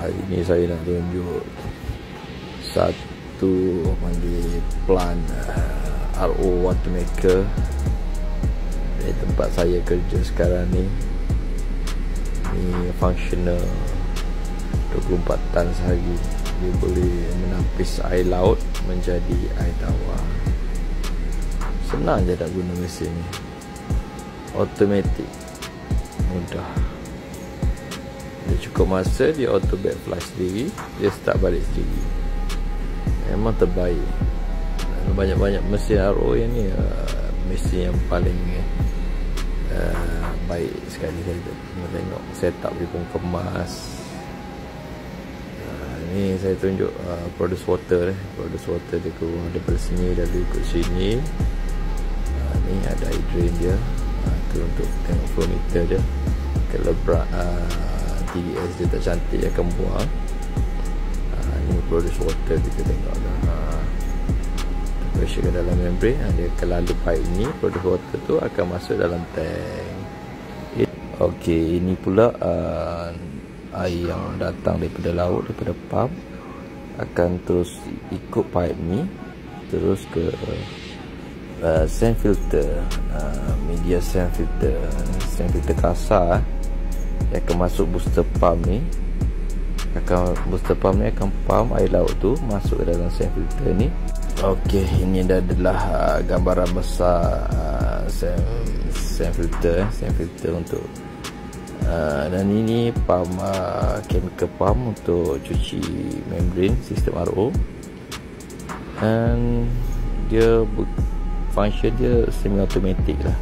Hari ni saya nak tunjuk satu panggil plant RO water maker di tempat saya kerja sekarang ni. Ni functional 24 tan sehari. Dia boleh menapis air laut menjadi air tawar. Senang je nak guna mesin ni. Automatic, mudah. Dia cukup masa, dia auto back flush sendiri, dia start balik sendiri. Memang terbaik. Banyak-banyak mesin RO yang ni mesin yang paling baik sekali. Saya tengok setup dia pun kemas. Ni saya tunjuk produce water. Produce water dia keluar daripada sini, lalu ikut sini. Ni ada air drain dia. Tu untuk tengok flow meter dia. Kalau TDS dia tak cantik, dia akan buang. Ni produce water kita tengok dah. Pressure ke dalam membrane, dia akan lalu pipe ni. Produce water tu akan masuk dalam tank. Okey, ini pula air yang datang daripada laut, daripada pump, akan terus ikut pipe ni terus ke sand filter, media sand filter kasar. Dia akan masuk booster pump ni. Booster pump ni akan pump air laut tu masuk ke dalam sand filter ni. Okey, ini adalah gambaran besar sand filter untuk dan ini pump chemical pump untuk cuci membrane sistem RO. Dan dia function dia semi automatic lah.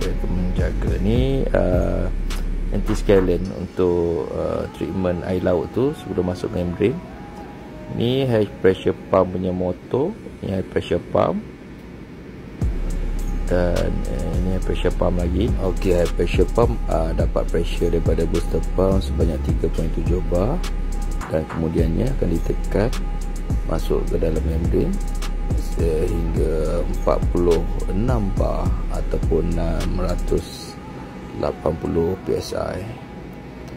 Dia akan menjaga ni anti-scalent untuk treatment air laut tu sebelum masuk membrane. Ni high pressure pump punya motor. Ni high pressure pump. Dan ini high pressure pump lagi. Okey, high pressure pump dapat pressure daripada booster pump sebanyak 3.7 bar. Dan kemudiannya akan ditekan masuk ke dalam membrane sehingga 46 bar ataupun 680 psi.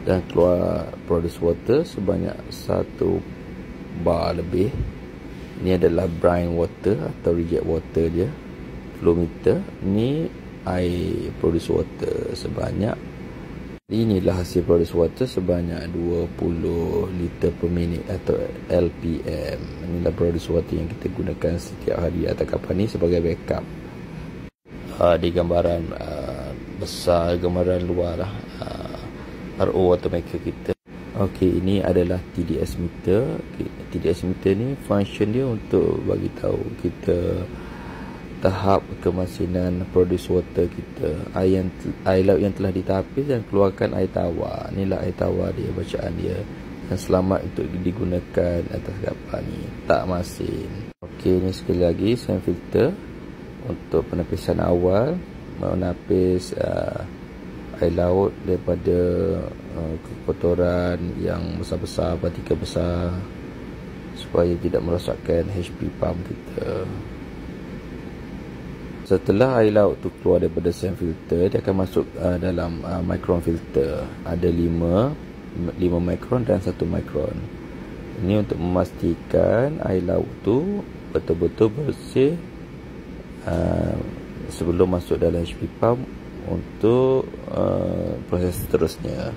Dan keluar produce water sebanyak 1 bar lebih. Ini adalah brine water atau reject water dia. Flow meter ni air produce water sebanyak, inilah hasil produce water sebanyak 20 liter per minit atau LPM. Inilah produce water yang kita gunakan setiap hari atas kapal ni sebagai backup. Di gambaran besar, gambaran luar lah, RO water maker kita. Okey, ini adalah TDS meter. TDS meter ni function dia untuk bagi tahu kita tahap kemasinan produce water kita. Air laut yang telah ditapis dan keluarkan air tawar. Inilah air tawar dia, bacaan dia, dan selamat untuk digunakan atas kapal ni, tak masin. Okey, ni sekali lagi sand filter untuk penapisan awal, menapis air laut daripada kotoran yang besar-besar, partikel besar, supaya tidak merosakkan HP pump kita. Setelah air laut tu keluar daripada sand filter, dia akan masuk dalam micron filter. Ada 5 micron dan 1 micron. Ini untuk memastikan air laut tu betul-betul bersih sebelum masuk dalam HP pump untuk proses seterusnya.